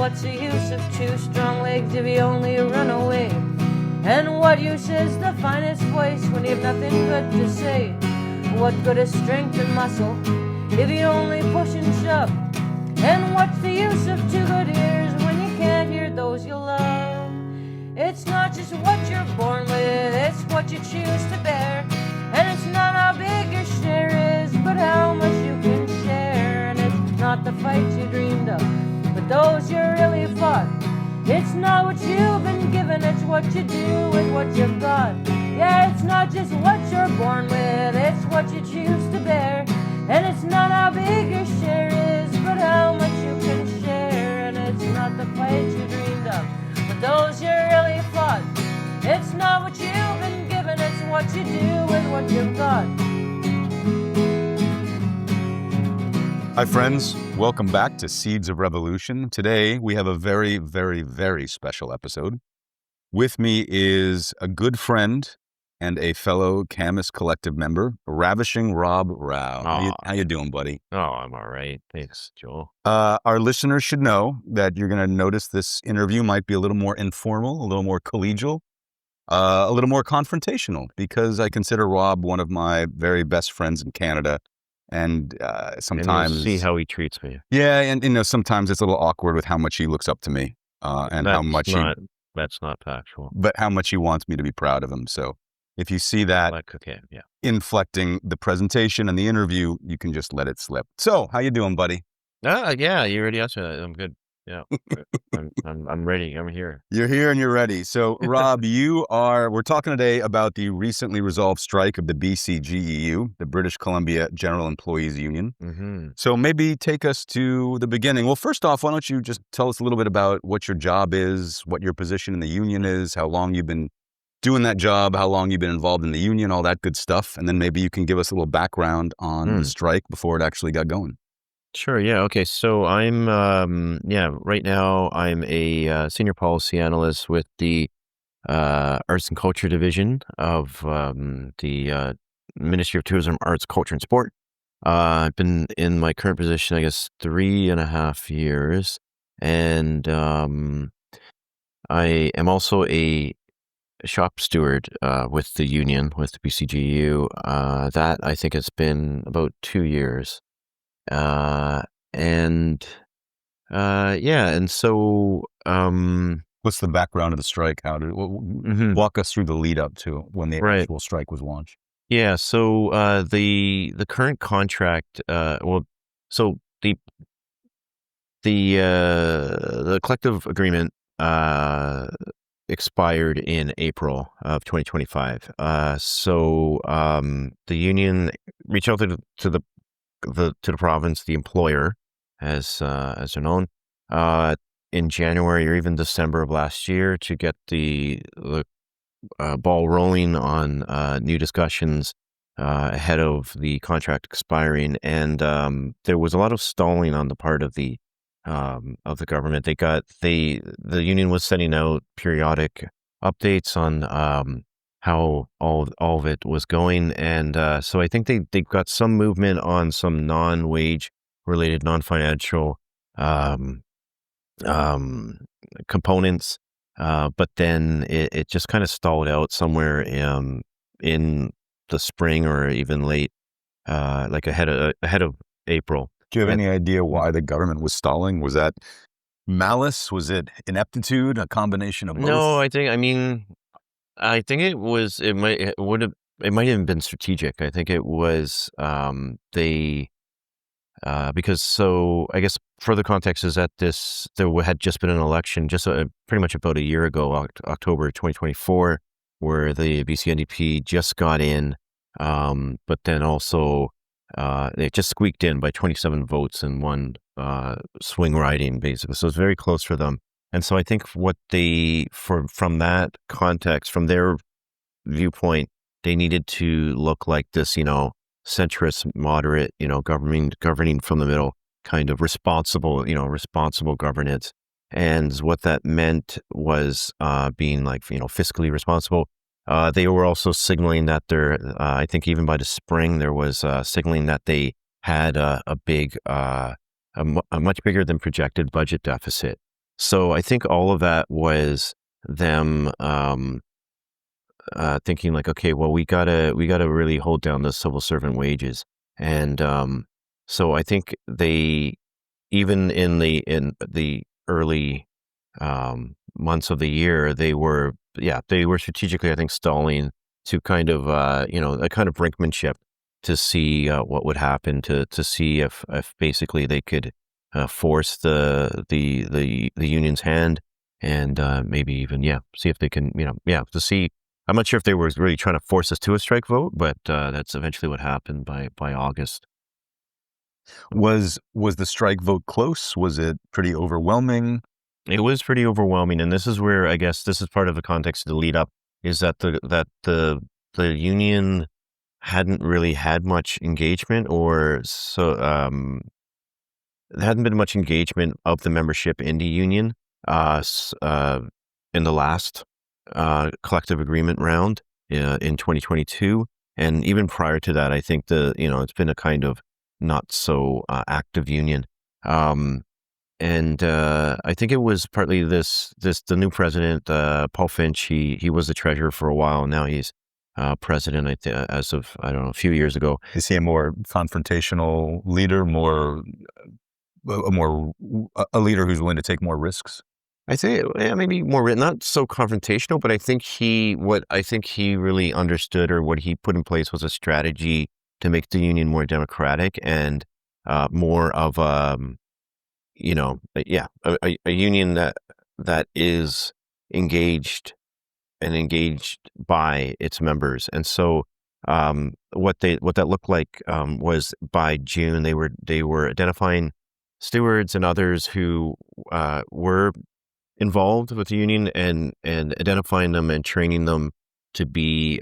what's the use of two strong legs if you only run away? And what use is the finest voice when you have nothing good to say? What good is strength and muscle if you only push and shove? And what's the use of two good ears when you can't hear those you love? It's not just what you're born with, it's what you choose to bear. And it's not how big your share is, but how much you can share. And it's not the fights you dreamed of, but those you really fought. It's not what you've been given, it's what you do with what you've got. Yeah, it's not just what you're born with, it's what you choose to bear. And it's not how big your share is, but how much you can share. And it's not the fights you dreamed of, but those you really fought. It's not what you've been given, it's what you do with what you've got. Hi friends, welcome back to Seeds of Revolution. Today we have a very, very, very special episode. With me is a good friend and a fellow Camus Collective member, Ravishing Rob Rao. How you doing, buddy? Oh, I'm all right. Thanks, Joel. Our listeners should know that you're going to notice this interview might be a little more informal, a little more collegial, a little more confrontational, because I consider Rob one of my very best friends in Canada. And sometimes... And you'll see how he treats me. Yeah, and sometimes it's a little awkward with how much he looks up to me and how much That's not factual. But how much he wants me to be proud of him. So if you see that inflecting the presentation and the interview, you can just let it slip. So how you doing, buddy? Yeah, you already answered that. I'm good. Yeah, I'm ready. I'm here. You're here and you're ready. So Rob, we're talking today about the recently resolved strike of the BCGEU, the British Columbia General Employees Union. Mm-hmm. So maybe take us to the beginning. Well, first off, why don't you just tell us a little bit about what your job is, what your position in the union is, how long you've been doing that job, how long you've been involved in the union, all that good stuff. And then maybe you can give us a little background on the strike before it actually got going. Sure. Yeah. Okay. So I'm, right now I'm a senior policy analyst with the Arts and Culture Division of the Ministry of Tourism, Arts, Culture, and Sport. I've been in my current position, I guess, 3.5 years. And I am also a shop steward with the union, with the BCGEU. That I think it's been about 2 years. And so what's the background of the strike? How did walk us through the lead up to when the actual strike was launched? Yeah, so the current contract, the collective agreement expired in April of 2025. So the union reached out to the province, the employer, as they're known, in January or even December of last year to get the ball rolling on new discussions ahead of the contract expiring, and there was a lot of stalling on the part of the government. The union was sending out periodic updates on how all of it was going. And so I think they've got some movement on some non-wage related, non-financial components. But then it just kind of stalled out somewhere in the spring or even late, like ahead of April. Do you have any idea why the government was stalling? Was that malice? Was it ineptitude? A combination of both? No, I think it was. It might have been strategic. I think it was because I guess further context is that there had just been an election just pretty much about a year ago, October 2024, where the BC NDP just got in, but then also they just squeaked in by 27 votes in one swing riding, basically. So it's very close for them. And so I think from that context, from their viewpoint, they needed to look like this, centrist, moderate, governing from the middle, kind of responsible governance. And what that meant was being like, fiscally responsible. They were also signaling that I think even by the spring, there was signaling that they had a much bigger than projected budget deficit. So I think all of that was them thinking like, okay, well, we gotta really hold down the civil servant wages, and so I think they even in the early months of the year, they were strategically, I think, stalling to kind of a kind of brinkmanship to see what would happen to see if basically they could force the union's hand and maybe even see if they can to see. I'm not sure if they were really trying to force us to a strike vote, but that's eventually what happened by August. Was the strike vote close? Was it pretty overwhelming? It was pretty overwhelming, and this is where I guess this is part of the context of the lead up is that the union hadn't really had much engagement, or so there hadn't been much engagement of the membership in the union in the last collective agreement round in 2022, and even prior to that, I think it's been a kind of not so active union. Um, and I think it was partly the new president, Paul Finch. He was the treasurer for a while, and now he's president. As of I don't know a few years ago. Is he a more confrontational leader, a leader who's willing to take more risks? I say maybe more not so confrontational, but I think he really understood or what he put in place was a strategy to make the union more democratic and more of a union that is engaged and engaged by its members. And so what that looked like was by June they were identifying stewards and others who were involved with the union and identifying them and training them to be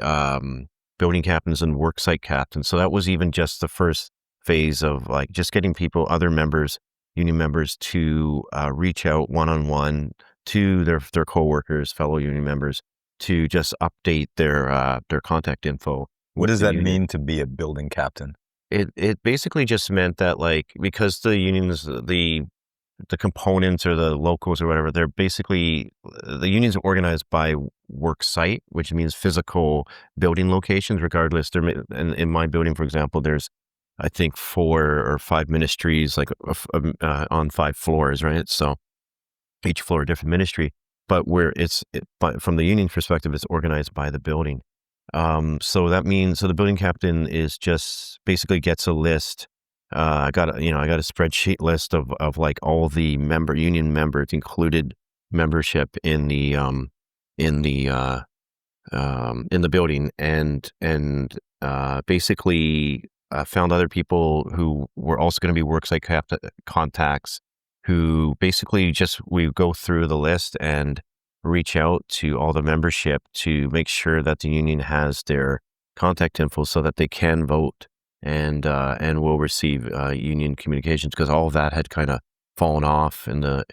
building captains and worksite captains. So that was even just the first phase of like just getting other members, union members, to reach out one on one to their coworkers, fellow union members, to just update their contact info. What with does the that union. mean to be a building captain? It basically just meant that like because the components or the locals or whatever, they're basically the unions are organized by work site, which means physical building locations. Regardless, in my building, for example, there's I think 4 or 5 ministries, like on 5 floors, right? So each floor a different ministry, but but from the union perspective, it's organized by the building. So the building captain is just basically gets a list. I got a spreadsheet list of like all the union members included membership in the uh, in the building and basically found other people who were also going to be worksite contacts who basically just we go through the list and reach out to all the membership to make sure that the union has their contact info so that they can vote and will receive union communications because all of that had kind of fallen off and a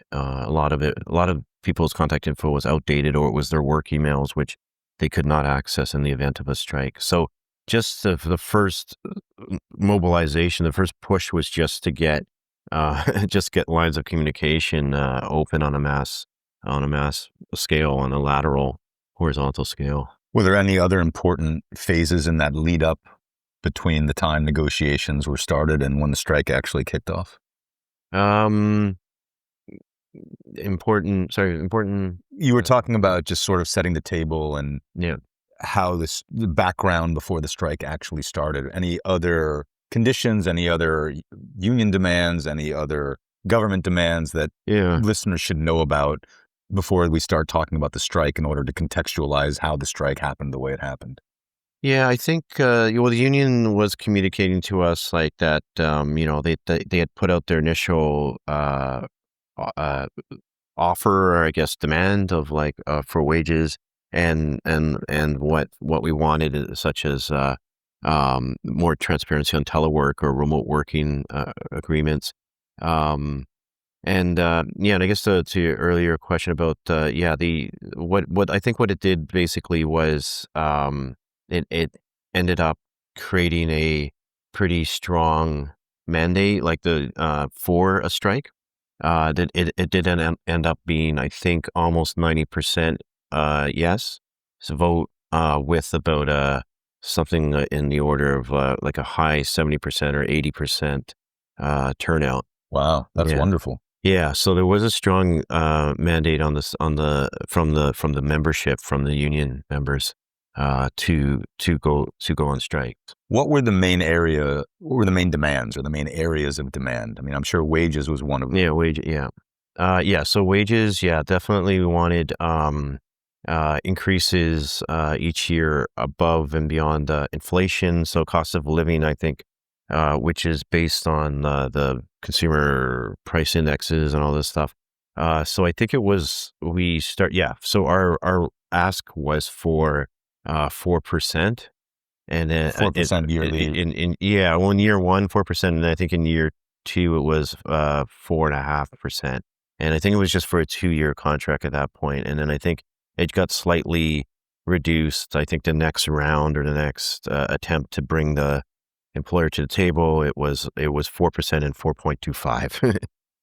lot of people's contact info was outdated or it was their work emails which they could not access in the event of a strike. So just the first mobilization, the first push was just to get just get lines of communication open on a mass scale, on a lateral horizontal scale. Were there any other important phases in that lead up between the time negotiations were started and when the strike actually kicked off? Um, important. You were talking about just sort of setting the table and Yeah. how the background before the strike actually started. Any other conditions, any other union demands, any other government demands that Yeah. listeners should know about before we start talking about the strike in order to contextualize how the strike happened the way it happened? Yeah, I think the union was communicating to us like that. They had put out their initial o- uh, offer, or I guess demand of like for wages and what we wanted, such as more transparency on telework or remote working agreements. Um, and I guess to your earlier question about the what I think what it did basically was it ended up creating a pretty strong mandate like the for a strike. it did end up being, I think, almost 90% yes vote, with about something in the order of like a high 70% or 80% turnout. Wow, that's Yeah. wonderful. Yeah, so there was a strong mandate on this from the membership, from the union members, to go on strike. What were the main demands or the main areas of demand? I mean, I'm sure wages was one of them. Yeah, so wages, yeah, definitely we wanted increases each year above and beyond inflation. So cost of living, I think, which is based on the consumer price indexes and all this stuff. So I think so our ask was for 4%. And then 4% yearly. well, in year one, 4%, and I think in year two it was 4.5%. And I think it was just for a 2-year contract at that point. And then I think it got slightly reduced. I think the next round or the next attempt to bring the employer to the table, it was 4% and 4.25.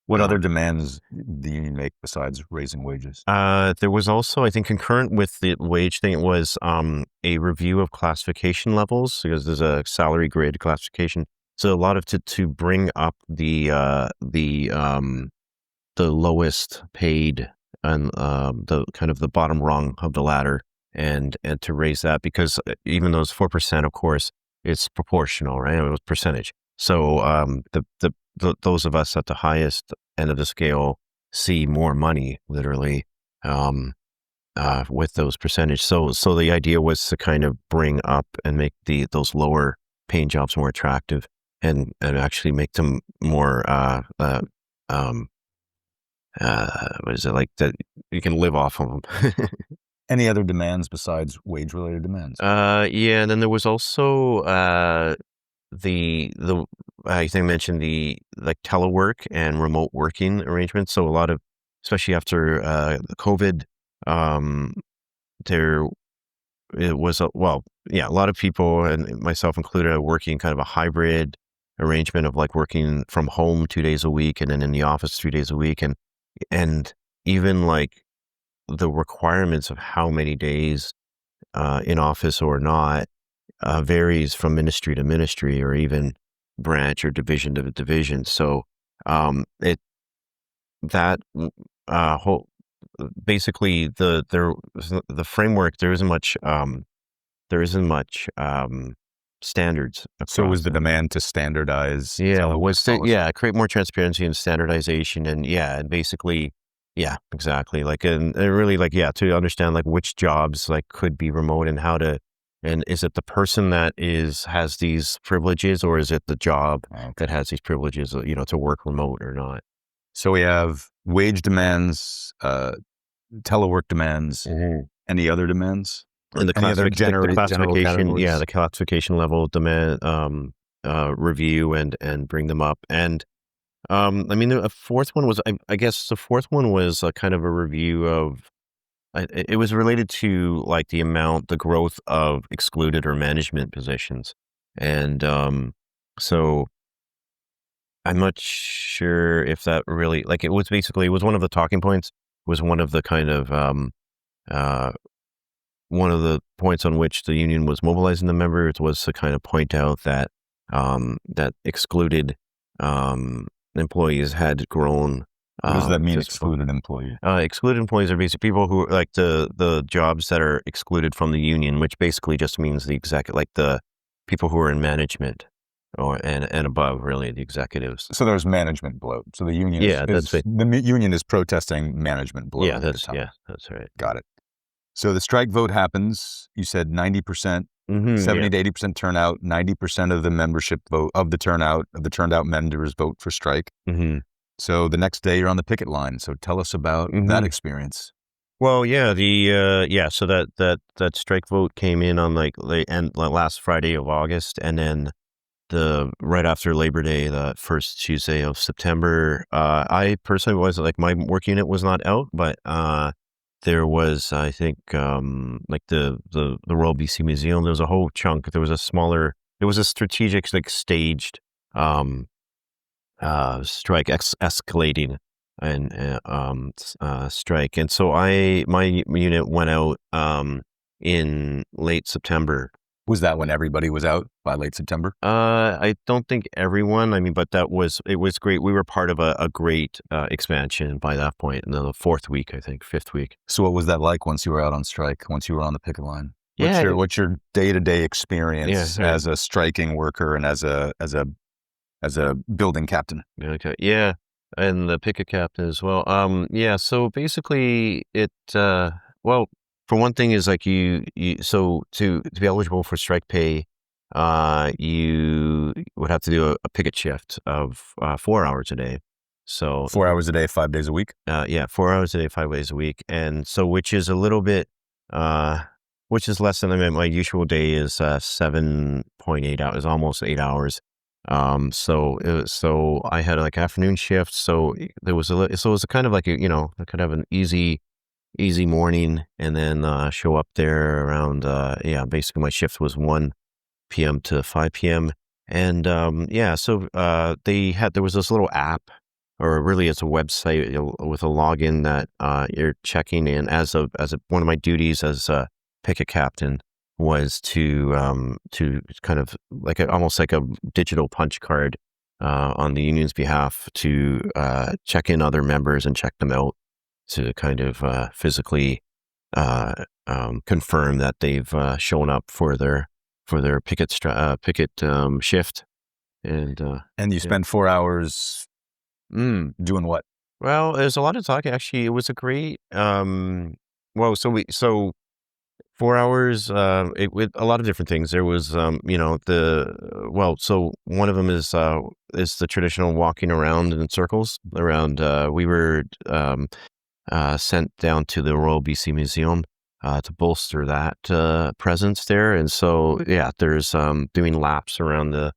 What other demands the union make besides raising wages? There was also, I think, concurrent with the wage thing, it was a review of classification levels, because there's a salary grade classification. So a lot of to bring up the lowest paid and the kind of the bottom rung of the ladder, and to raise that, because even though it's 4%, of course, it's proportional, right? It was percentage. So those of us at the highest end of the scale see more money, literally, with those percentage. So the idea was to kind of bring up and make those lower paying jobs more attractive, and actually make them more what is it, like, that you can live off of them. Any other demands besides wage-related demands? Yeah, and then there was also the I think I mentioned the like telework and remote working arrangements. So a lot of, especially after COVID, um, there it was a lot of people, and myself included, are working kind of a hybrid arrangement of like working from home 2 days a week and then in the office 3 days a week, and even like the requirements of how many days in office or not varies from ministry to ministry, or even branch or division to division. So it that whole basically the framework, there isn't much standards So across was the them. demand to standardize Yeah, telework policy? create more transparency and standardization, and basically, yeah, exactly. Like, and really, like, yeah, to understand like which jobs like could be remote, and how to, and is it the person that has these privileges, or is it the job Okay. that has these privileges, to work remote or not? So we have wage demands, telework demands, any other demands? And the Any other general classification, categories? the classification level demand, review and bring them up. And I mean, a fourth one was, I guess the fourth one was a kind of a review of, it was related to like the growth of excluded or management positions. And so I'm not sure if that really, like, it was one of the talking points, was one of the kind of, uh, one of the points on which the union was mobilizing the members, was to kind of point out that that excluded employees had grown. What does that mean, just excluded employee? Excluded employees are basically people who, like, the jobs that are excluded from the union, which basically just means the people who are in management, and above, really, the executives. So there's management bloat. So the union That's it. the union is protesting management bloat. Yeah, at the that's time. that's right. Got it. So the strike vote happens. You said 90%, 70 to 80% turnout, 90% of the membership vote, of the turned out members vote for strike. Mm-hmm. So the next day you're on the picket line. So tell us about that experience. Well, yeah, so that strike vote came in on like last Friday of August, and then right after Labor Day, the first Tuesday of September. I personally was, like, my work unit was not out, but there was, I think, like the Royal BC Museum, there was a whole chunk. There was a strategic, like, staged strike escalating and strike. And so my unit went out in late September. Was that when everybody was out by late September? I don't think everyone. I mean, but it was great. We were part of a great expansion by that point, in the fifth week. So what was that like once you were out on strike, once you were on the picket line? Yeah, What's your day-to-day experience right. as a striking worker and as a building captain? Okay, yeah, and the picket captain as well. Yeah. So basically, well, for one thing, is like so to be eligible for strike pay, you would have to do a picket shift of 4 hours a day. So 4 hours a day, 5 days a week? yeah, 4 hours a day, 5 days a week, and so which is a little bit, uh, which is less than, I mean, my usual day is 7.8 hours, almost 8 hours. So I had like afternoon shifts, so there was so it was kind of like I could have an easy morning, and then show up there around, yeah, basically my shift was 1 p.m. to 5 p.m. And yeah, so there was this little app, or really it's a website, with a login that you're checking in one of my duties as a picket captain was to kind of like almost like a digital punch card on the union's behalf, to check in other members and check them out, to kind of physically uh, confirm that they've shown up for their picket shift. And And you yeah. spend 4 hours doing what? Well, there's a lot of talk. Actually, it was a great. Well, so 4 hours. With a lot of different things. There was, so one of them is the traditional walking around in circles around. We were sent down to the Royal BC Museum to bolster that presence there, and so yeah, there's doing laps around the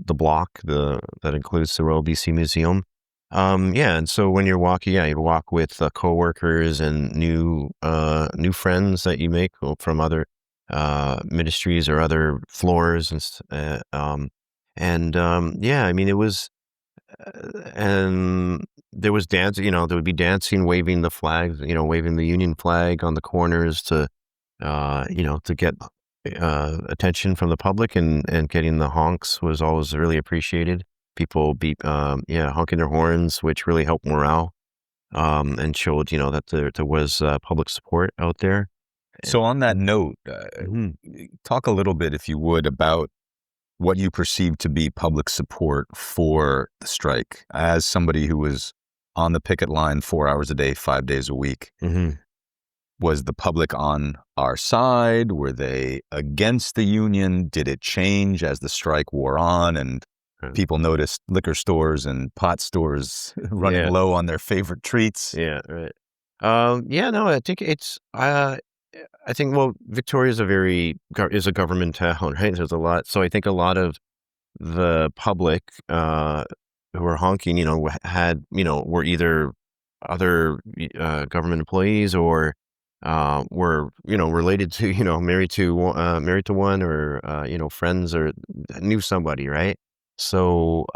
block that includes the Royal BC Museum. Yeah, and so when you're walking, yeah, you walk with coworkers and new friends that you make from other ministries or other floors, yeah, I mean, it was, and there was dance. There would be dancing, waving the flags, waving the Union flag on the corners to get attention from the public, and getting the honks was always really appreciated. People honking their horns, which really helped morale, and showed, that there was public support out there. So on that note, Mhm. talk a little bit, if you would, about what you perceive to be public support for the strike. As somebody who was on the picket line 4 hours a day, 5 days a week, Mhm. was the public on our side? Were they against the union? Did it change as the strike wore on and Right. people noticed liquor stores and pot stores running Yeah. low on their favorite treats? Yeah, right. Yeah, no, I think I think, well, Victoria is a government town, right? There's a lot, so I think a lot of the public who were honking, were either other government employees, or were related to, married to one, or friends, or knew somebody, right? So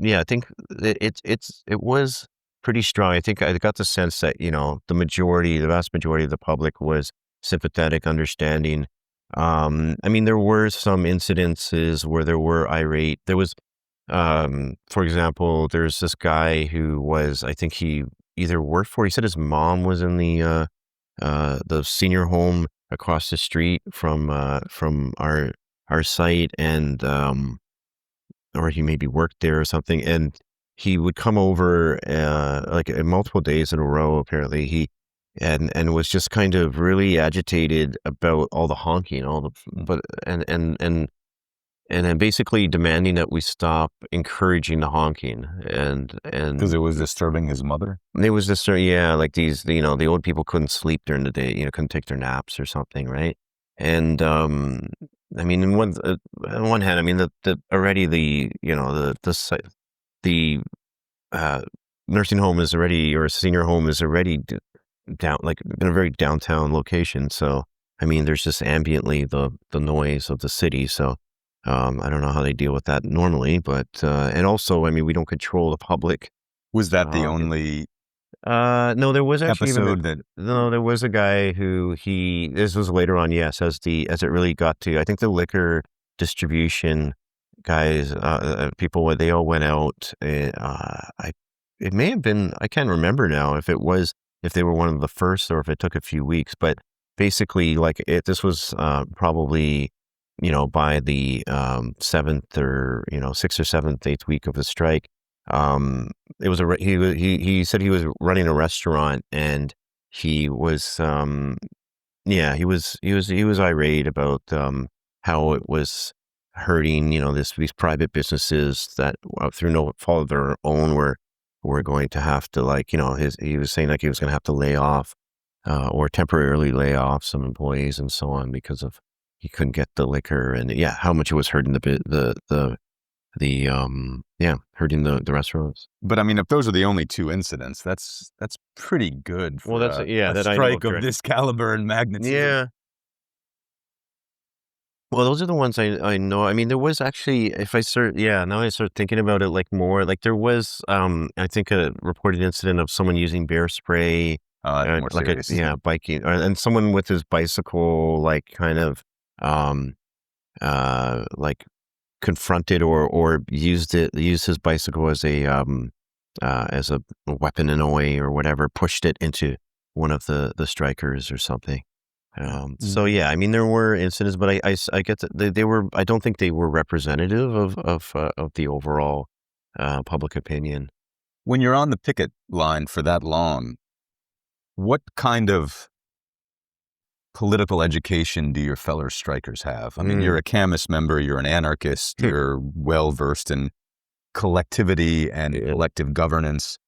yeah, I think it was pretty strong. I think I got the sense that the vast majority of the public was sympathetic, understanding. I mean, there were some incidences where there were irate. There was, for example, there's this guy who was, I think he either worked for, he said his mom was in the senior home across the street from our site, and or he maybe worked there or something, and he would come over like multiple days in a row. Apparently, and was just kind of really agitated about all the honking, all the but and then basically demanding that we stop encouraging the honking, Because it was disturbing his mother? it was just, yeah, like these, the old people couldn't sleep during the day, couldn't take their naps or something, right? And I mean, on one hand, I mean, the already the uh, nursing home is already, or senior home is already down, like in a very downtown location. So I mean, there's just ambiently the noise of the city. So I don't know how they deal with that normally, but and also, I mean, we don't control the public Was that the Um, only no, there was actually episode that? no, there was a guy who this was later on, yes, as it really got to, I think the liquor distribution guys, people, they all went out. It may have been, I can't remember now if they were one of the first or if it took a few weeks, but basically this was, probably, by the, seventh or, sixth or seventh, eighth week of the strike. It was he said he was running a restaurant, and he was, yeah, he was irate about, how it was hurting, these private businesses that, through no fault of their own, were going to have to, he was saying, like, he was going to have to lay off, or temporarily lay off some employees and so on, because of he couldn't get the liquor, and yeah, how much it was hurting hurting the restaurants. But I mean, if those are the only two incidents, that's pretty good Well, for a that I know strike of this caliber and magnitude. Yeah. Well, those are the ones I know. I mean, there was actually, now I start thinking about it, like, more, like, there was, I think, a reported incident of someone using bear spray, That's more like serious. biking, and someone with his bicycle, like, kind of, um, like, confronted or used his bicycle as a weapon in a way, or whatever, pushed it into one of the strikers or something. So yeah, I mean, there were incidents, but I get that they were, I don't think they were representative of the overall, public opinion. When you're on the picket line for that long, what kind of political education do your fellow strikers have? I mean, you're a Camus member, you're an anarchist, you're well versed in collectivity and collective governance.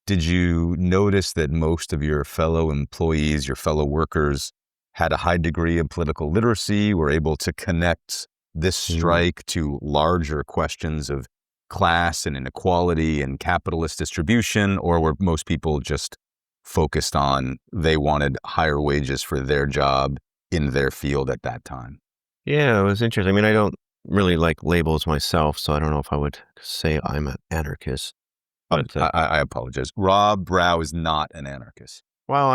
Did you notice that most of your fellow employees, your fellow workers, had a high degree of political literacy, were able to connect this strike to larger questions of class and inequality and capitalist distribution, or were most people just focused on they wanted higher wages for their job in their field at that time? Yeah, it was interesting. I mean, I don't really like labels myself, so I don't know if I would say I'm an anarchist. But I apologize. Rob Brow is not an anarchist. well,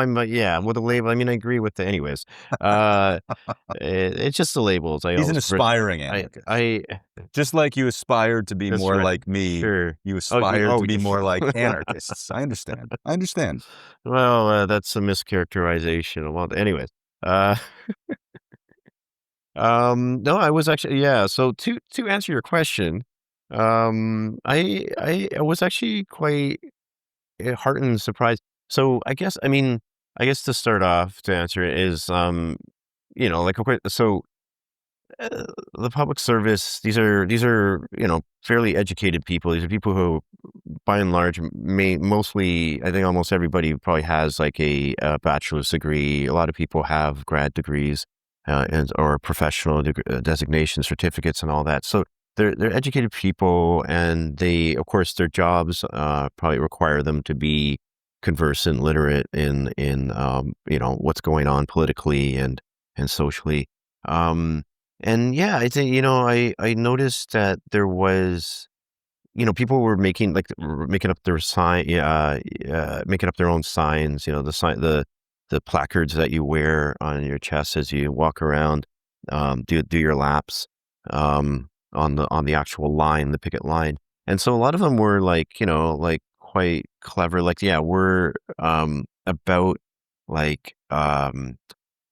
with the label. I mean, I agree with anyways. It's just the labels. He's an aspiring anarchist. Just like you aspired to be more like me, Sure. you aspired to be more like anarchists. I understand. Well, that's a mischaracterization. Well, anyways, uh, no, I was actually, yeah. So to answer your question, I was actually quite, heartened and surprised. So I guess to start off, to answer it is, like, okay, so, the public service, these are fairly educated people. These are people who, by and large, mostly, I think almost everybody probably has, like, a bachelor's degree. A lot of people have grad degrees, or professional designation certificates and all that. So they're educated people, and of course, their jobs, probably require them to be conversant, literate in what's going on politically and socially. Um, and yeah, I think, I noticed that there was, people were making up their making up their own signs, the placards that you wear on your chest as you walk around, do your laps, on the actual line, the picket line. And so a lot of them were, like, like, quite clever, like, yeah, we're, about, like, uh,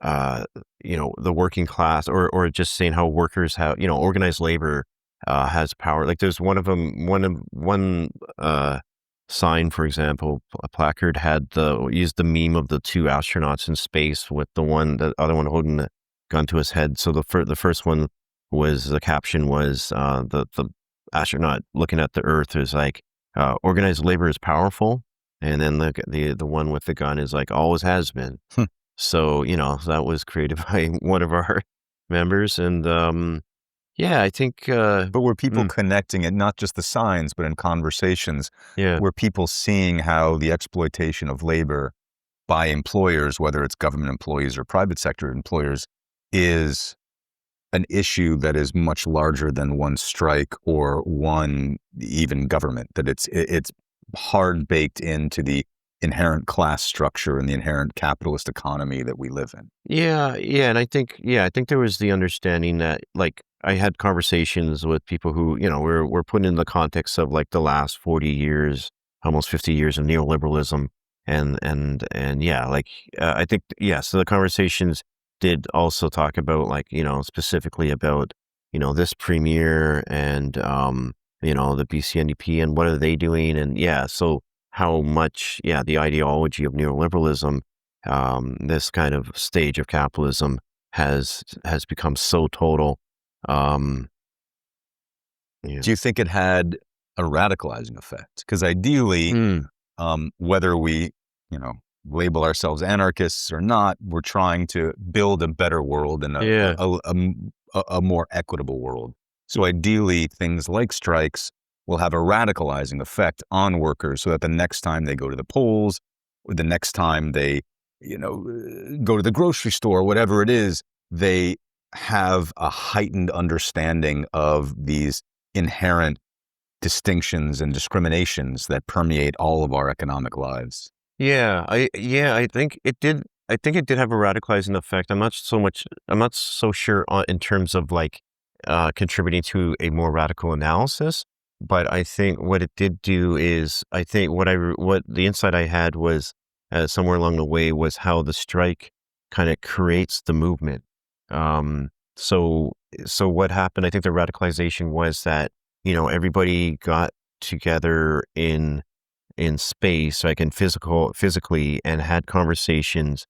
the working class, or just saying how workers have, organized labor, has power. Like, there's one of them, one sign, for example, a placard used the meme of the two astronauts in space, with the other one holding the gun to his head. So the first one was, the caption was, the astronaut looking at the Earth is like, organized labor is powerful. And then the one with the gun is like, always has been. So, that was created by one of our members. And, yeah, I think, But were people connecting it, not just the signs, but in conversations, yeah, were people seeing how the exploitation of labor by employers, whether it's government employees or private sector employers, is an issue that is much larger than one strike or one even government, that it's hard baked into the inherent class structure and the inherent capitalist economy that we live in. Yeah, and I think there was the understanding that, like, I had conversations with people who, were put in the context of like the last 40 years, almost 50 years of neoliberalism, and yeah, like, I think, yeah. So the conversations did also talk about, like, specifically about, this premier and the BCNDP and what are they doing, and yeah, so how much, yeah, the ideology of neoliberalism, this kind of stage of capitalism has become so total. Um, yeah. Do you think it had a radicalizing effect? Because ideally, Mm, whether we, you know, label ourselves anarchists or not, we're trying to build a better world and yeah. a more equitable world. So ideally, things like strikes will have a radicalizing effect on workers so that the next time they go to the polls, or the next time they, go to the grocery store, whatever it is, they have a heightened understanding of these inherent distinctions and discriminations that permeate all of our economic lives. I think it did. I think it did have a radicalizing effect. I'm not so sure in terms of like contributing to a more radical analysis. But I think what it did do is, I think what the insight I had was, somewhere along the way, was how the strike kind of creates the movement. Um, so so what happened? I think the radicalization was that, everybody got together in space, like in physically, and had conversations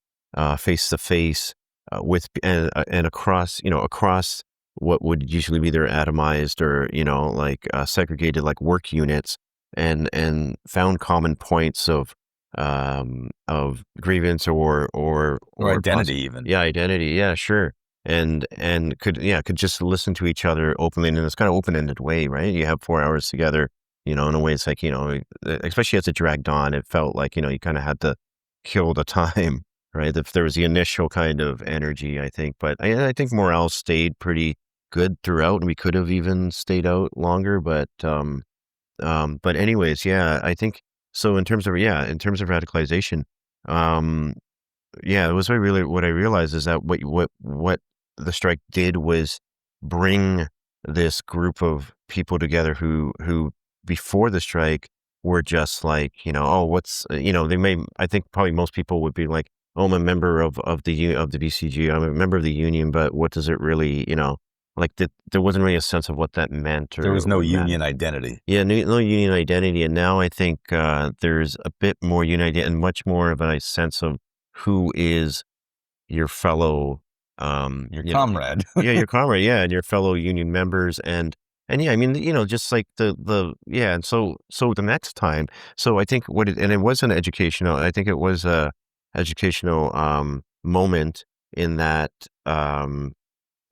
face to face, with and across, across what would usually be their atomized or, like, segregated, like, work units, and found common points of grievance Or or identity even. yeah, identity, yeah, sure. And could just listen to each other openly in this kind of open-ended way, right? You have 4 hours together, in a way. It's like, especially as it dragged on, it felt like, you kind of had to kill the time, right? If there was the initial kind of energy, I think, but I think morale stayed pretty good throughout, and we could have even stayed out longer, but anyways, yeah, I think so. In terms of radicalization, um, yeah, it was what I realized is that what the strike did was bring this group of people together who before the strike were just like, oh, what's, they may, I think probably most people would be like, oh, I'm a member of the BCG, I'm a member of the union, but what does it really, like, there wasn't really a sense of what that meant There was no or union mattered. identity. Yeah, no union identity, and now I think, there's a bit more union and much more of a sense of who is your fellow, Your comrade. yeah, your comrade, yeah, and your fellow union members, and yeah, I mean, just like yeah, and so the next time, so I think it was an educational, I think it was a educational moment in that,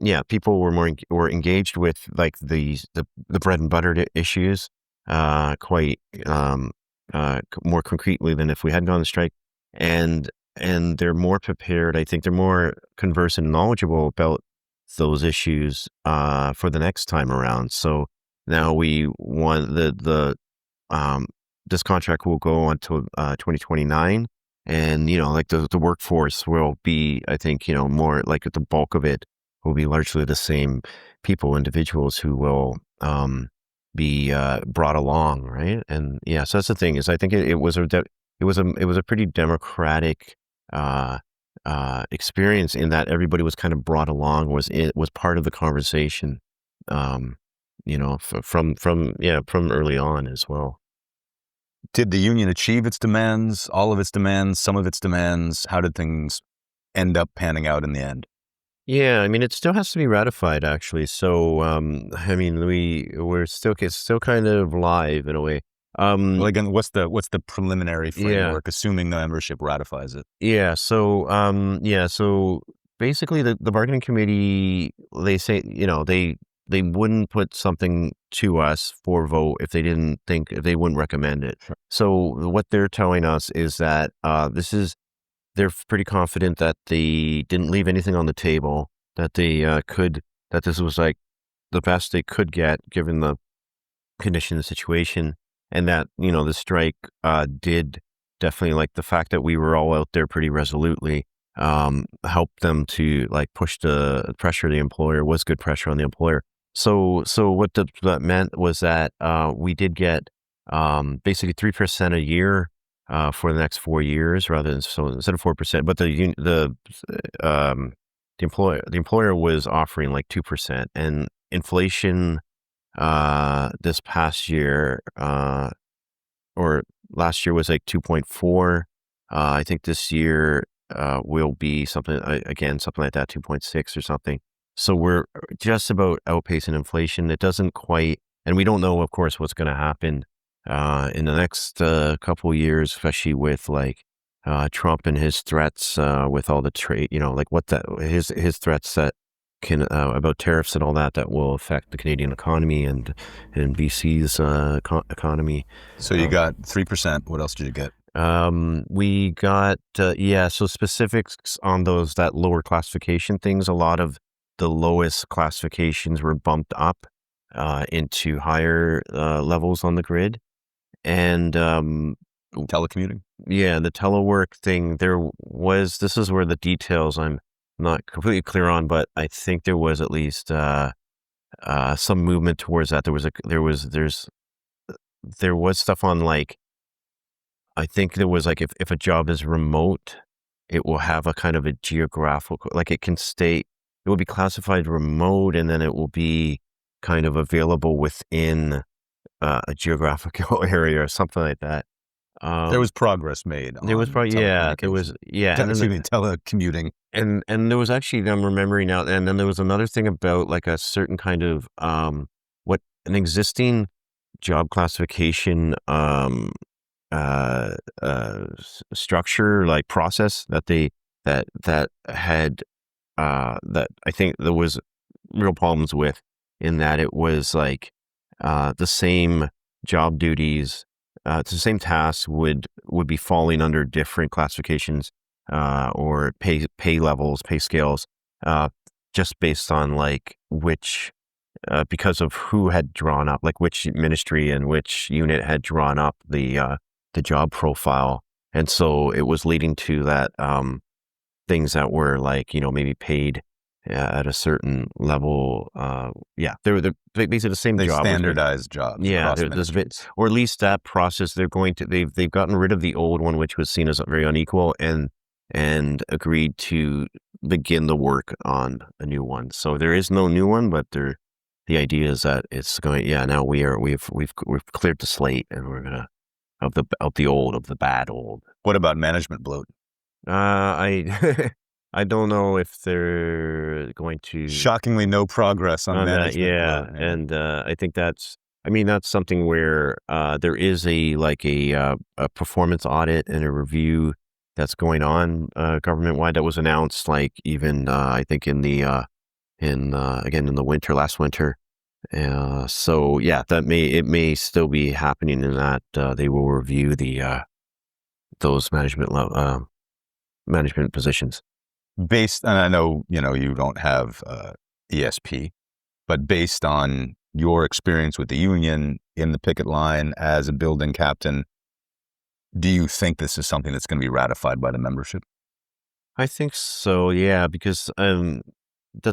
yeah, people were engaged with, like, the bread and butter issues, quite, more concretely than if we hadn't gone on strike, and they're more prepared. I think they're more conversant and knowledgeable about those issues, for the next time around. So now we want um, this contract will go until 2029, and, like, the workforce will be, I think, more like the bulk of it will be largely the same individuals who will, be, brought along, right? And yeah, so that's the thing, is I think it was a pretty democratic, uh, experience, in that everybody was kind of brought along, was part of the conversation, um, from early on as well. Did the union achieve its demands, all of its demands, some of its demands? How did things end up panning out in the end? Yeah, I mean, it still has to be ratified, actually. So, I mean, it's still kind of live in a way. Well, Um, again, what's the preliminary yeah, framework, assuming the membership ratifies it? yeah. So basically, the bargaining committee, they say, they wouldn't put something to us for vote if they wouldn't recommend it. Sure. So what they're telling us is that, they're pretty confident that they didn't leave anything on the table, that that this was like the best they could get given the condition, the situation, and that, the strike did definitely, like, the fact that we were all out there pretty resolutely helped them to, like, push the pressure the employer, was good pressure on the employer. So what that meant was that we did get basically 3% a year for the next 4 years, rather than, so instead of 4%, but the employer was offering like 2%, and inflation this past year or last year was like 2.4. I think this year will be something, again, something like that, 2.6 or something. So we're just about outpacing inflation. It doesn't quite, and we don't know, of course, what's going to happen in the next couple years, especially with like Trump and his threats with all the trade, like what that his threats that can about tariffs and all that will affect the Canadian economy and BC's economy. So you got 3%. What else did you get? We got so specifics on that lower classification things. A lot of the lowest classifications were bumped up into higher levels on the grid, and Telecommuting? yeah, the telework thing. This is where the details I'm not completely clear on, but I think there was at least some movement towards that. There was stuff on, like, I think there was like, if a job is remote, it will have a kind of a geographical, like it will be classified remote, and then it will be kind of available within a geographical area or something like that. There was progress made There was on probably, there was, telecommuting. and there was actually, I'm remembering now, and then there was another thing about like a certain kind of what an existing job classification structure, like process that had that I think there was real problems with, in that it was like the same job duties, the same tasks would be falling under different classifications or pay levels, pay scales, just based on like which because of who had drawn up, like which ministry and which unit had drawn up the job profile. And so it was leading to that things that were like, maybe paid at a certain level. They were basically the same They job. standardized jobs. Yeah, across there's a bit, ministries. or at least that process. They've gotten rid of the old one, which was seen as very unequal, and agreed to begin the work on a new one. So there is no new one, but the idea is that it's going. Yeah, now we've cleared the slate, and we're gonna of the bad old. What about management bloat? I I don't know if they're going to. Shockingly, no progress on That, management yeah, bloat. and I think that's something where there is a performance audit and a review that's going on government wide, that was announced, like, even I think in the again in the last winter. So yeah, it may still be happening, in that they will review those management positions. And I know, you don't have ESP, but based on your experience with the union in the picket line as a building captain, do you think this is something that's going to be ratified by the membership? I think so, yeah, because the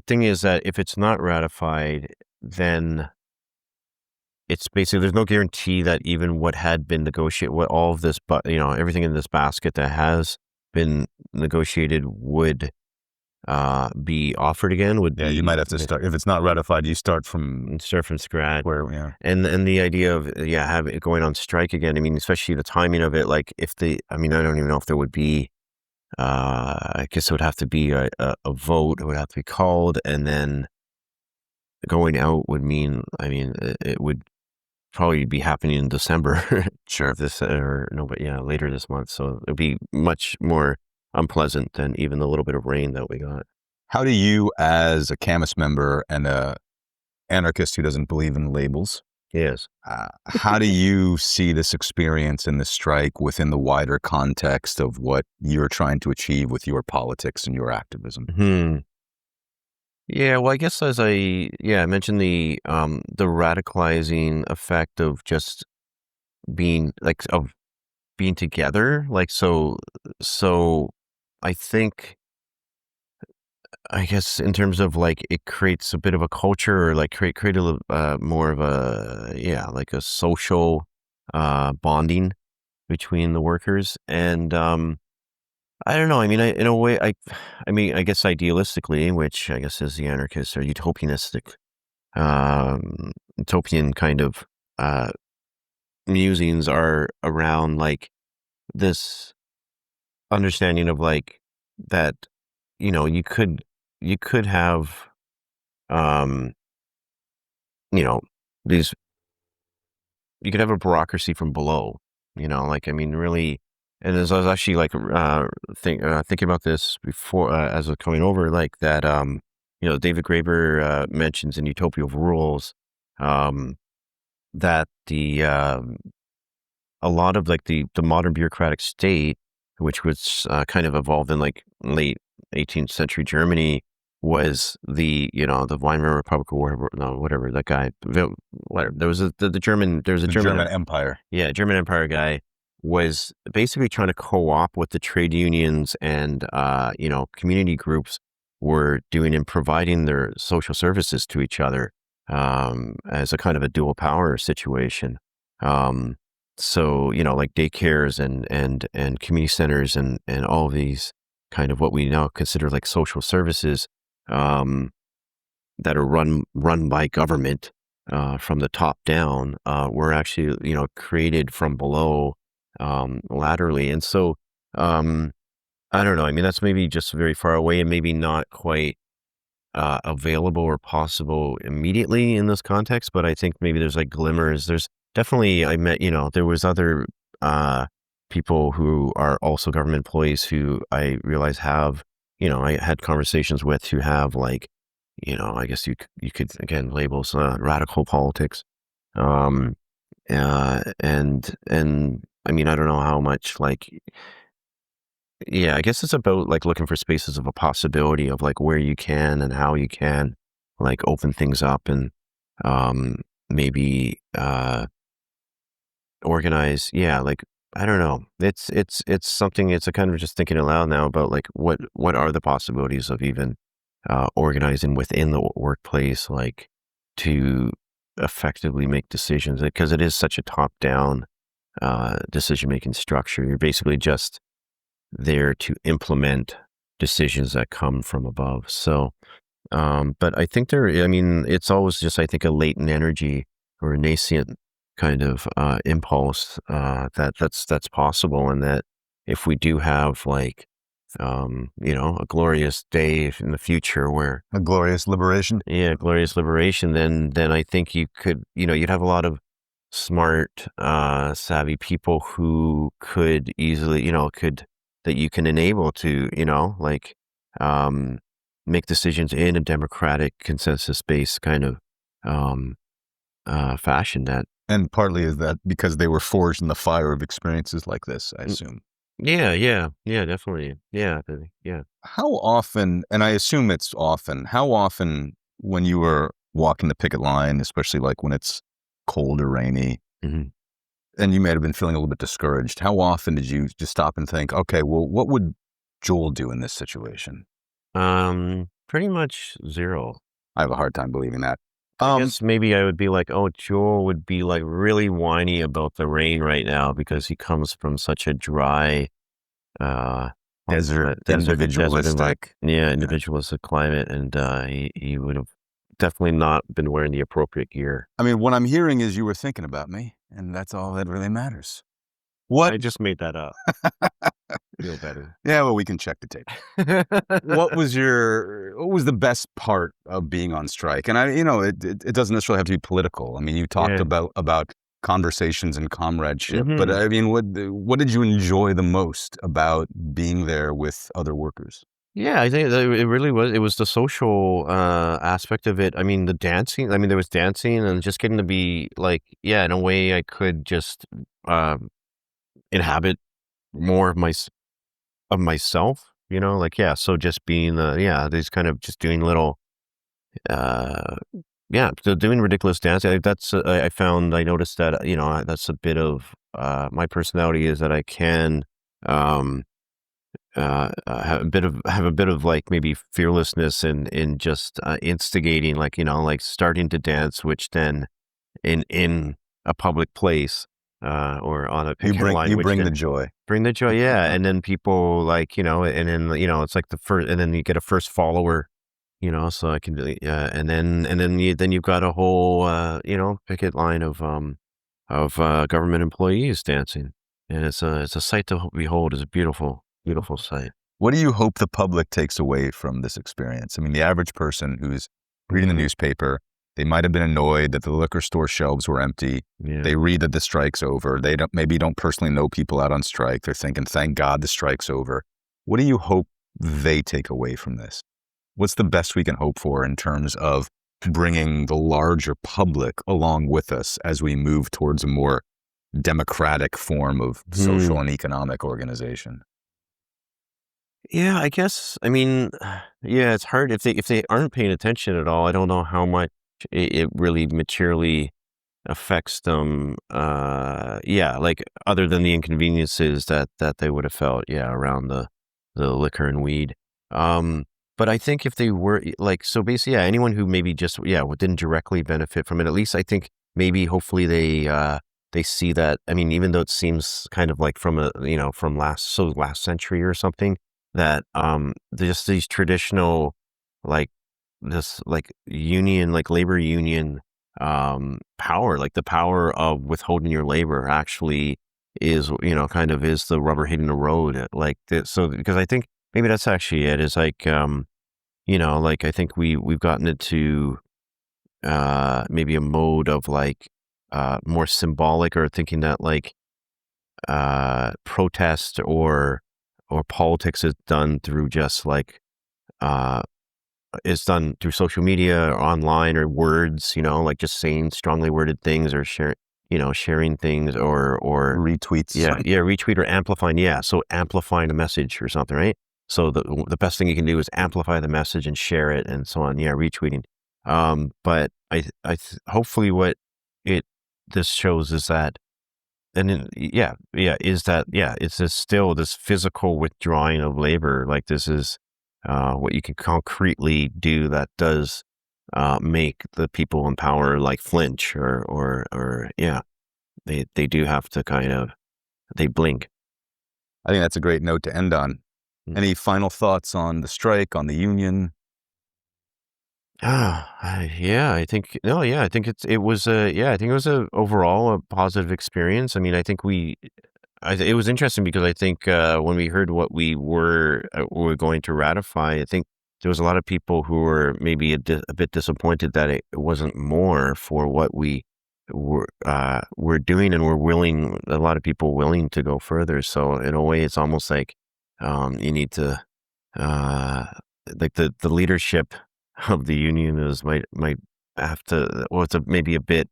thing is that if it's not ratified, then it's basically, there's no guarantee that even what had been negotiated, what all of this, but everything in this basket that has been negotiated would be offered again. You might have to start, if it's not ratified, you start from scratch. where, And the idea of having it going on strike again. I mean, especially the timing of it. Like, I don't even know if there would be. I guess it would have to be a vote. It would have to be called, and then going out would mean. I mean, it would probably be happening in December. Sure. Later this month. So it'd be much more unpleasant than even the little bit of rain that we got. How do you, as a Camus member and a anarchist who doesn't believe in labels, Yes. how do you see this experience in the strike within the wider context of what you're trying to achieve with your politics and your activism? Yeah, well, I guess as I mentioned the radicalizing effect of just being like of being together. Like so I think I guess in terms of like it creates a bit of a culture or like create a little more of a like a social bonding between the workers. And I don't know. I mean, in a way, I mean, I guess idealistically, which I guess is the anarchist or utopianistic, utopian kind of uh, musings are around like this understanding of like that, you could have, um, you know, these, you could have a bureaucracy from below, like, I mean, really, and as I was actually like, thinking about this before, as I was coming over, like that, David Graeber, mentions in Utopia of Rules, um, that a lot of like the modern bureaucratic state, which was kind of evolved in like late 18th century Germany, was the Weimar Republic or whatever, no, whatever that guy, whatever. There was the German, there was a The German, German Empire. yeah, German Empire guy was basically trying to co-opt what the trade unions and community groups were doing in providing their social services to each other, as a kind of a dual power situation. Um, so, like daycares and community centers and all of these kind of what we now consider like social services, um, that are run by government, from the top down, were actually, created from below, laterally. And so, um, I don't know. I mean, that's maybe just very far away and maybe not quite available or possible immediately in this context, but I think maybe there's like glimmers. There's definitely, I met, there was other uh, people who are also government employees who I realize have, I had conversations with who have like, I guess you could again labels radical politics. Um, and I mean, I don't know how much like, yeah, I guess it's about like looking for spaces of a possibility of like where you can and how you can like open things up and maybe organize. Yeah, like I don't know. It's something. It's a kind of just thinking aloud now about like what are the possibilities of even organizing within the workplace, like to effectively make decisions because it is such a top down decision making structure. You're basically just there to implement decisions that come from above. So, but I think I mean, it's always just, I think, a latent energy or a nascent kind of impulse that's possible. And that if we do have like, a glorious day in the future where, A glorious liberation. yeah, glorious liberation, then I think you could, you'd have a lot of smart, savvy people who could easily, that you can enable to, like, um, make decisions in a democratic consensus-based kind of, um, fashion that, And partly is that because they were forged in the fire of experiences like this, I mm, assume. yeah, definitely. Yeah, yeah. How often, and I assume it's often, how often when you were walking the picket line, especially like when it's cold or rainy, Mhm. and you may have been feeling a little bit discouraged, how often did you just stop and think, okay, well, what would Joel do in this situation? Pretty much 0. I have a hard time believing that. I guess maybe I would be like, oh, Joel would be like really whiny about the rain right now because he comes from such a dry, uh, Desert, desert environment. individualistic. Yeah, individualistic climate, and he would have definitely not been wearing the appropriate gear. I mean, what I'm hearing is you were thinking about me, and that's all that really matters. I What? just made that up. Feel better. Yeah, well, we can check the tape. What was the best part of being on strike? And it doesn't necessarily have to be political. I mean, you talked Yeah. about conversations and comradeship, but Mhm. I mean, what did you enjoy the most about being there with other workers? Yeah, I think that it really was. It was the social aspect of it. I mean, the dancing. I mean, there was dancing and just getting to be like, yeah, in a way, I could just um, inhabit more of of myself. Like yeah. So just being these kind of just doing little uh, yeah, so doing ridiculous dancing. That's I found I noticed that that's a bit of my personality is that I can um, have a bit of like maybe fearlessness in just instigating, like like starting to dance, which then in a public place or on a You picket bring line, you which bring the then joy. bring the joy, yeah, and then people like and then it's like the first, and then you get a first follower, so I can do and then you've got a whole picket line of government employees dancing, and it's a sight to behold. It's a beautiful beautiful sight. What do you hope the public takes away from this experience? I mean, the average person who's reading the Mhm. newspaper, they might have been annoyed that the liquor store shelves were empty. Yeah. They read that the strike's over. They don't personally know people out on strike. They're thinking, thank God the strike's over. What do you hope they take away from this? What's the best we can hope for in terms of bringing the larger public along with us as we move towards a more democratic form of social Hmm. and economic organization? Yeah, I guess. I mean, yeah, it's hard if they aren't paying attention at all. I don't know how much it really materially affects them. Yeah, like other than the inconveniences that they would have felt, yeah, around the liquor and weed. Um, but I think if they were like, so basically, yeah, anyone who maybe just didn't directly benefit from it, at least I think maybe hopefully they see that. I mean, even though it seems kind of like from from last century or something, that just these traditional like this like union, like labor union power, like the power of withholding your labor actually is, kind of is the rubber hitting the road. Like this, so because I think maybe that's actually it, is like, like I think we've gotten into maybe a mode of like more symbolic, or thinking that like protest or politics is done through just like uh is done through social media or online or words, like just saying strongly worded things, or sharing things, or Retweets. yeah, retweet or amplifying. Yeah. So amplifying a message or something, right? So the best thing you can do is amplify the message and share it and so on. Yeah. Retweeting. But hopefully what it, this shows is that, and then, it's this still this physical withdrawing of labor. Like this is what you can concretely do that does make the people in power like flinch, or yeah, they do have to kind of, they blink. I think that's a great note to end on. Mm. Any final thoughts on the strike, on the union? Yeah, I think no, yeah, I think it was a, yeah, I think it was a overall a positive experience. I mean, I think it was interesting because I think when we heard what we were going to ratify, I think there was a lot of people who were maybe a bit disappointed that it wasn't more for what we were doing, and a lot of people willing to go further. So in a way, it's almost like you need to uh, like the leadership of the union is might have to, well, maybe a bit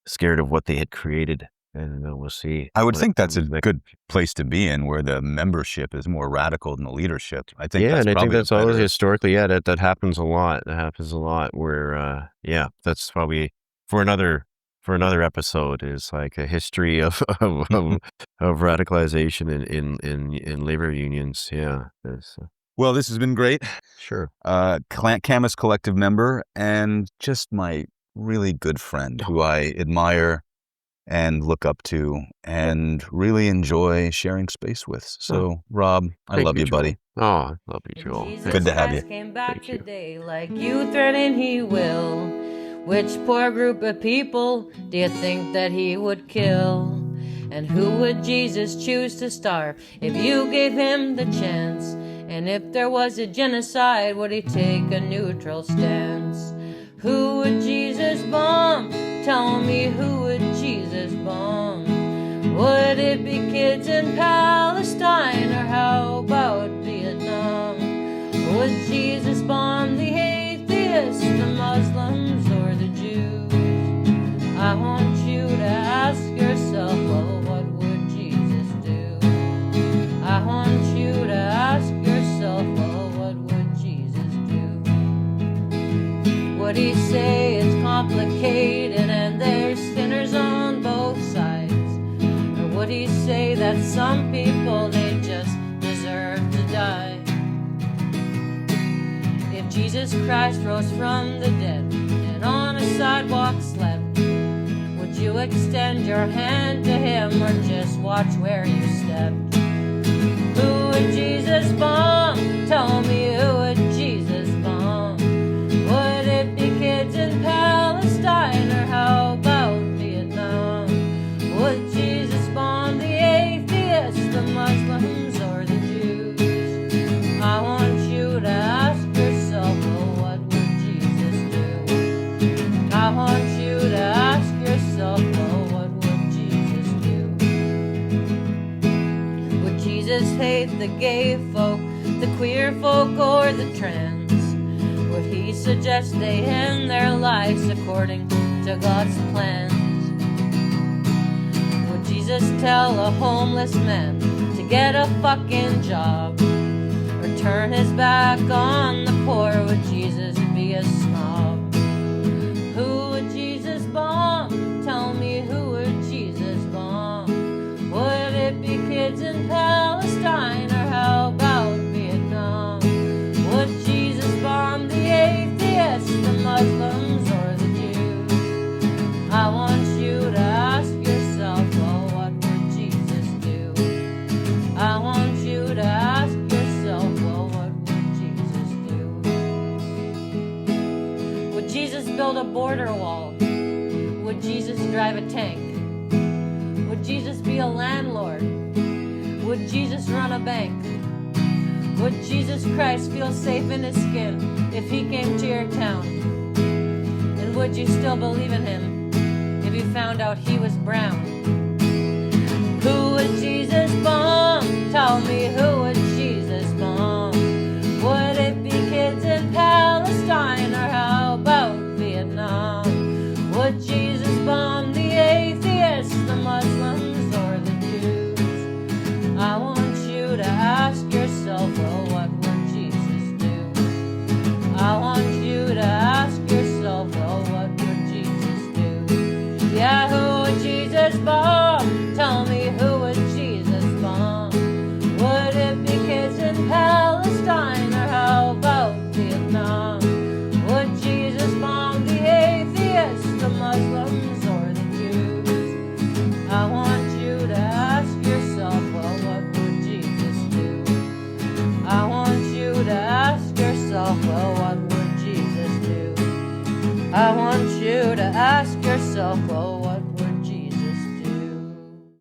scared of what they had created, and we'll see I would what think that's a comes next. good place to be in, where the membership is more radical than the leadership. I think Yeah, that's and I think probably the that's always better. historically, yeah, that happens a lot. That happens a lot where, yeah, that's probably for another episode, is like a history of of radicalization in labor unions. Yeah, Well, this has been great. sure. Camus Collective member, and just my really good friend who I admire and look up to and really enjoy sharing space with. So, Rob, I Thank love you, you, Joel. buddy. Oh, I love you, Joel. Jesus Good to have Christ you. came back Thank you. today like you threatened he will. Which poor group of people do you think that he would kill? And who would Jesus choose to starve if you gave him the chance? And if there was a genocide, would he take a neutral stance? Who would Jesus bomb? Tell me, who would Jesus bomb? Would it be kids in Palestine, or how about Vietnam? Or would Jesus bomb the atheists, the Muslims, or the Jews? I want you to ask yourself, well, what would Jesus do? I want you to ask yourself, well, what would Jesus do? Would he say it's complicated and there's sinners on both sides? Or would Jesus Christ rose from the dead and on a sidewalk slept, would you extend your hand to him or just watch where you stepped? Who would Jesus bomb? Tell me, who would Jesus bomb? Would it be kids in Palestine, or how about Vietnam? Would Jesus bomb the atheists, the Muslims, or the Jews? I want you to ask yourself, well, what would Jesus do? I want you to ask yourself, well, what would Jesus do? Would Jesus hate the gay folk, the queer folk, or the trans? Would he suggest they end their lives according to God's plans? Would Jesus tell a homeless man to get a fucking job, or turn his back on the poor? Would Jesus be a snob? Who would Jesus bomb? Tell me, who would Jesus bomb? Would it be kids in Palestine, or how about Vietnam? Would Jesus bomb the atheists, the Muslims, or the Jews? I want you to ask yourself, well, what would Jesus do? I want you to ask yourself, well, what would Jesus do? Would Jesus build a border wall? Would Jesus drive a tank? Would Jesus be a landlord? Would Jesus run a bank? Would Jesus Christ feel safe in his skin if he came to your town? And would you still believe in him if you found out he was brown? Who would Jesus bomb? Tell me, who